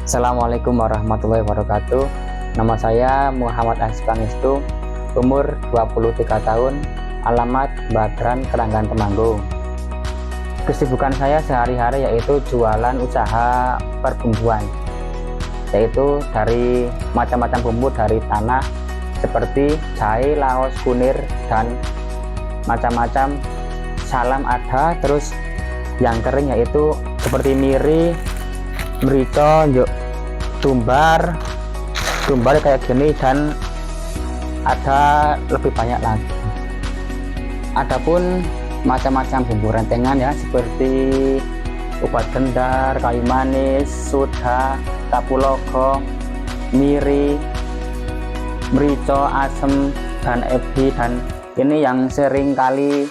Assalamualaikum warahmatullahi wabarakatuh. Nama saya Muhammad Aziz Pangestu, umur 23 tahun, alamat Badran, Keranggan, Temanggung. Kesibukan saya sehari-hari yaitu jualan usaha perbumbuan, yaitu dari macam-macam bumbu dari tanah seperti jahe, laos, kunir, dan macam-macam. Salam ada, terus yang kering yaitu seperti miri, merica, tumbar kayak gini, dan ada lebih banyak lagi. Adapun macam-macam bumbu rentengan ya, seperti obat gendar, kayu manis, soda, tapuloko, miri, merica, asem, dan ebi. Dan ini yang sering kali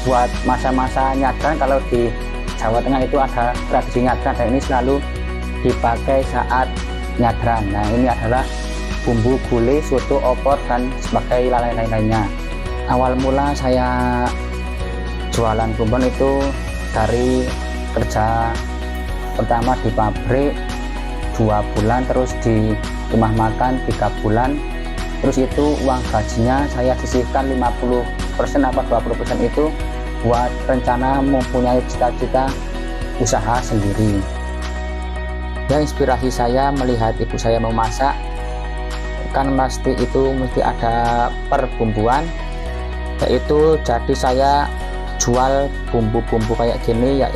buat masa-masa nyadran. Kalau di Jawa Tengah itu ada tradisi nyadran, dan ini selalu dipakai saat nyadran. Nah, ini adalah bumbu gulai, soto, opor, dan sebagai lain-lainnya. Awal mula saya jualan bumbu itu dari kerja pertama di pabrik 2 bulan, terus di rumah makan 3 bulan. Terus itu uang gajinya saya sisihkan 50% apa 20% itu buat rencana mempunyai cita-cita usaha sendiri. Ya, inspirasi saya melihat ibu saya memasak, kan pasti ada perbumbuan, yaitu jadi saya jual bumbu-bumbu kayak gini ya,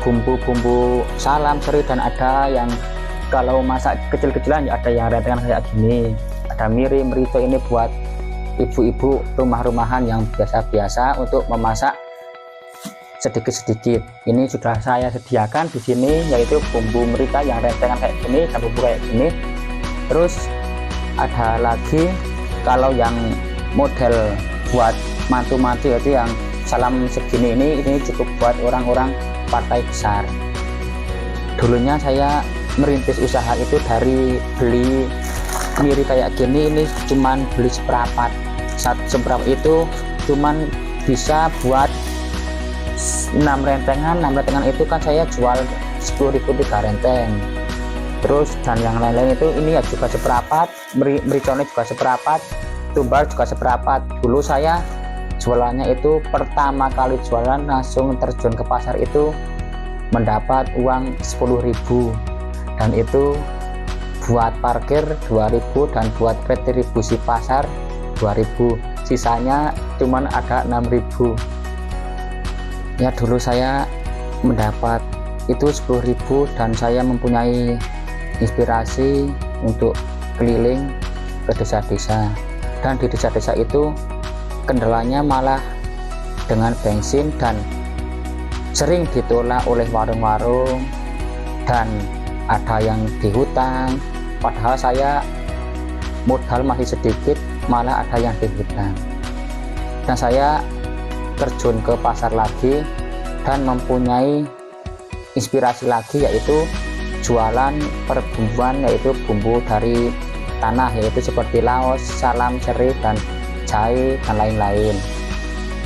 bumbu-bumbu salam, seri, dan ada yang kalau masak kecil-kecilan ya ada yang rentengan kayak gini, ada miri, merica. Ini buat ibu-ibu rumah-rumahan yang biasa-biasa untuk memasak sedikit-sedikit. Ini sudah saya sediakan di sini, yaitu bumbu merica yang rentengan kayak gini dan bumbu kayak gini. Terus ada lagi kalau yang model buat mantu-mantu, yaitu yang salam segini, ini cukup buat orang-orang partai besar. Dulunya saya merintis usaha itu dari beli miri kayak gini, ini cuman beli seperempat. Seperempat itu cuman bisa buat 6 rentengan. 6 rentengan itu kan saya jual 10.000 3 renteng. Terus dan yang lain-lain itu ini ya juga seperempat, mericone juga seperempat, tumbar juga seperempat. Dulu saya jualannya itu pertama kali jualan langsung terjun ke pasar itu mendapat uang 10.000, dan itu buat parkir 2.000 dan buat retribusi pasar 2.000. Sisanya cuman ada 6.000. Ya, dulu saya mendapat itu 10.000 dan saya mempunyai inspirasi untuk keliling ke desa-desa. Dan di desa-desa itu kendalanya malah dengan bensin, dan sering ditolak oleh warung-warung, dan ada yang dihutang. Padahal saya modal masih sedikit, malah ada yang dihutang. Dan saya terjun ke pasar lagi dan mempunyai inspirasi lagi, yaitu jualan perbumbuan, yaitu bumbu dari tanah, yaitu seperti laos, salam, seri, dan jahe, dan lain-lain.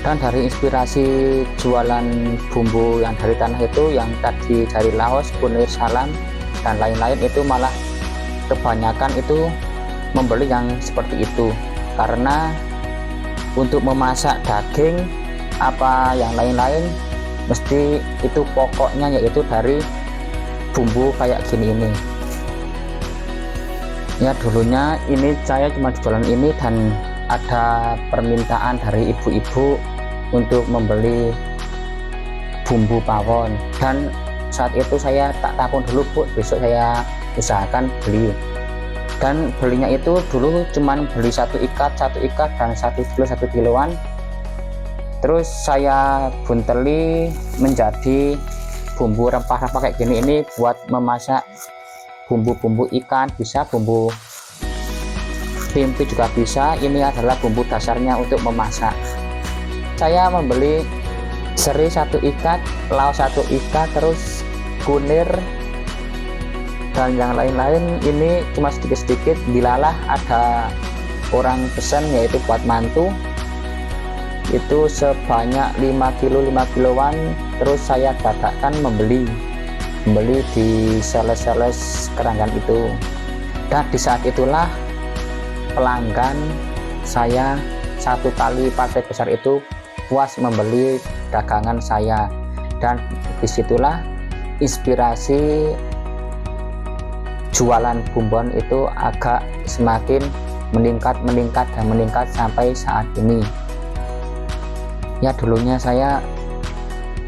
Dan dari inspirasi jualan bumbu yang dari tanah itu, yang tadi dari laos, kunir, salam, dan lain-lain, itu malah kebanyakan itu membeli yang seperti itu, karena untuk memasak daging apa yang lain-lain mesti itu pokoknya yaitu dari bumbu kayak gini ini. Ya, dulunya ini saya cuma jualan ini, dan ada permintaan dari ibu-ibu untuk membeli bumbu pawon, dan saat itu saya tak tabung dulu, Bu, besok saya usahakan beli. Dan belinya itu dulu cuman beli satu ikat dan 1 kilo 1 kiloan. Terus saya bunteli menjadi bumbu rempah-rempah kayak gini. Ini buat memasak bumbu-bumbu ikan bisa, bumbu pimpi juga bisa. Ini adalah bumbu dasarnya untuk memasak. Saya membeli seri 1 ikat, laos 1 ikat, terus kunir, dan yang lain-lain ini cuma sedikit-sedikit. Dilalah ada orang pesan, yaitu buat mantu, itu sebanyak 5 kiloan. Terus saya dadakan membeli membeli di sales-sales keranggan itu. Dan di saat itulah pelanggan saya satu kali partai besar itu puas membeli dagangan saya, dan disitulah inspirasi jualan bumbon itu agak semakin meningkat sampai saat ini. Ya, dulunya saya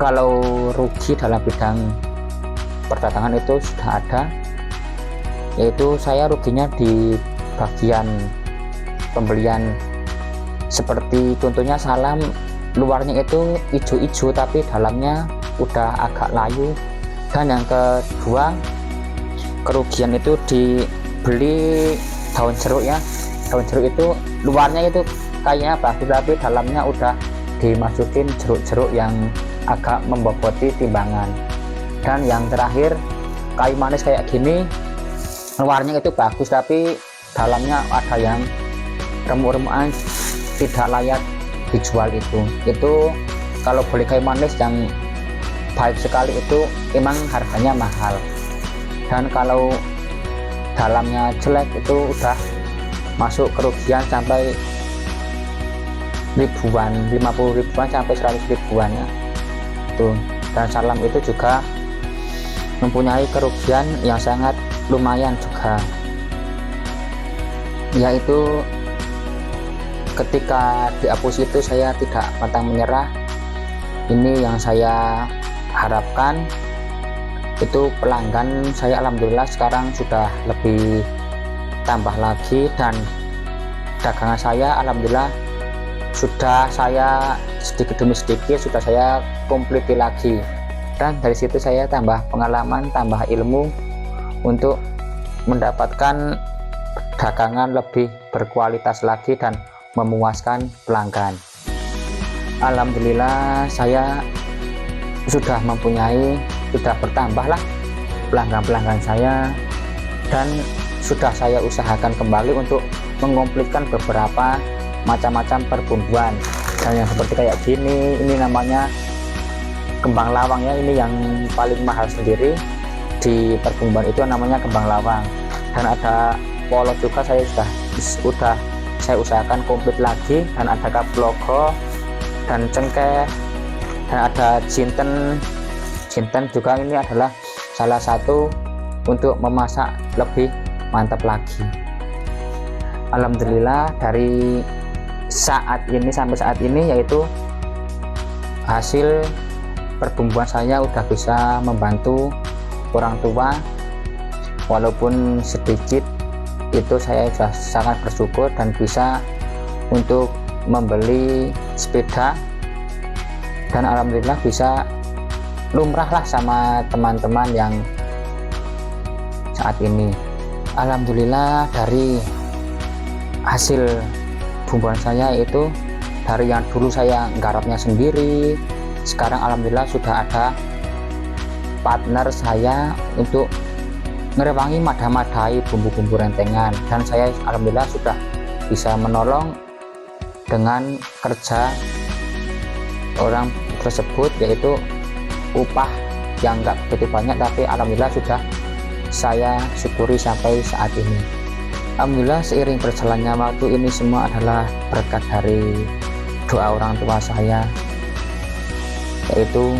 kalau rugi dalam bidang perdagangan itu sudah ada, yaitu saya ruginya di bagian pembelian, seperti contohnya salam, luarnya itu hijau-hijau tapi dalamnya udah agak layu. Dan yang kedua, kerugian itu dibeli daun jeruk ya. Daun jeruk itu luarnya itu kayaknya bagus tapi dalamnya udah dimasukin jeruk-jeruk yang agak memboboti timbangan. Dan yang terakhir, kayu manis kayak gini, luarnya itu bagus tapi dalamnya ada yang remuk-remukan, tidak layak dijual. Itu kalau beli kayu manis yang baik sekali itu emang harganya mahal. Dan kalau dalamnya jelek itu udah masuk kerugian sampai ribuan, 50 ribuan sampai 100 ribuan ya. Dan salam itu juga mempunyai kerugian yang sangat lumayan juga, yaitu ketika dihapus itu saya tidak pantang menyerah. Ini yang saya harapkan, itu pelanggan saya alhamdulillah sekarang sudah lebih tambah lagi, dan dagangan saya alhamdulillah sudah saya sedikit demi sedikit sudah saya kompleti lagi. Dan dari situ saya tambah pengalaman, tambah ilmu untuk mendapatkan dagangan lebih berkualitas lagi dan memuaskan pelanggan. Alhamdulillah saya sudah bertambahlah pelanggan-pelanggan saya, dan sudah saya usahakan kembali untuk mengompletkan beberapa macam-macam perbumbuan. Dan yang seperti kayak gini, ini namanya kembang lawang ya, ini yang paling mahal sendiri di perbumbuan itu namanya kembang lawang. Dan ada polot juga saya sudah saya usahakan komplit lagi, dan ada kaplogo dan cengkeh, dan ada jinten juga. Ini adalah salah satu untuk memasak lebih mantap lagi. Alhamdulillah dari saat ini sampai saat ini, yaitu hasil perbumbuan saya udah bisa membantu orang tua, walaupun sedikit itu saya sudah sangat bersyukur, dan bisa untuk membeli sepeda, dan alhamdulillah bisa lumrah lah sama teman-teman yang saat ini. Alhamdulillah dari hasil bumbuan saya itu, dari yang dulu saya nggarapnya sendiri, sekarang alhamdulillah sudah ada partner saya untuk ngerewangi madah-madai bumbu-bumbu rentengan, dan saya alhamdulillah sudah bisa menolong dengan kerja orang tersebut, yaitu upah yang enggak begitu banyak tapi alhamdulillah sudah saya syukuri sampai saat ini. Alhamdulillah seiring berjalannya waktu, ini semua adalah berkat dari doa orang tua saya, yaitu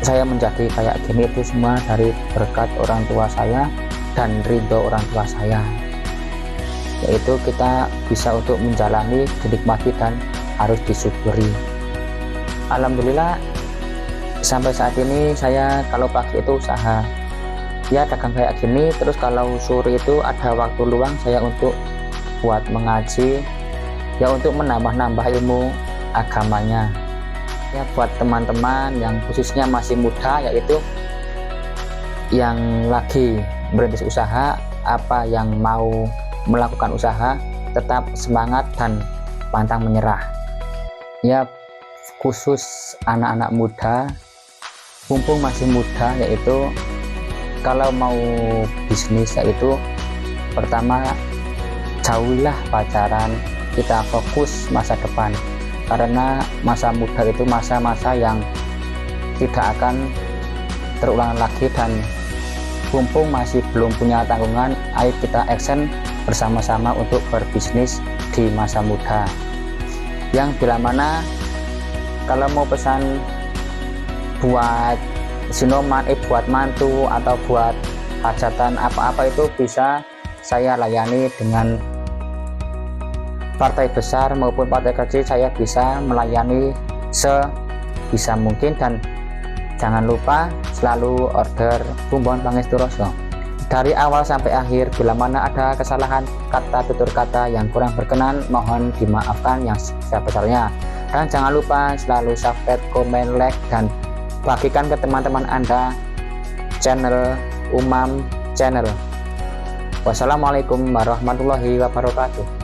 saya menjadi kayak gini itu semua dari berkat orang tua saya dan ridho orang tua saya, yaitu kita bisa untuk menjalani, dinikmati, dan harus disyukuri. Alhamdulillah sampai saat ini saya kalau pagi itu usaha ya dagang kayak gini, terus kalau sore itu ada waktu luang saya untuk buat mengaji ya, untuk menambah-nambah ilmu agamanya ya, buat teman-teman yang khususnya masih muda, yaitu yang lagi merintis usaha, apa yang mau melakukan usaha, tetap semangat dan pantang menyerah ya, khusus anak-anak muda mumpung masih muda, yaitu kalau mau bisnis, yaitu pertama jauhilah pacaran, kita fokus masa depan, karena masa muda itu masa-masa yang tidak akan terulang lagi, dan mumpung masih belum punya tanggungan, ayo kita action bersama-sama untuk berbisnis di masa muda. Yang bila mana kalau mau pesan buat sinoman, buat mantu atau buat hajatan apa-apa itu bisa saya layani. Dengan partai besar maupun partai kecil saya bisa melayani sebisa mungkin. Dan jangan lupa selalu order Bumbon Pangesturoso dari awal sampai akhir. Bila mana ada kesalahan kata tutur kata yang kurang berkenan, mohon dimaafkan yang sebesar-besarnya. Dan jangan lupa selalu subscribe, komen, like, dan bagikan ke teman-teman Anda channel Umam Channel. Wassalamualaikum warahmatullahi wabarakatuh.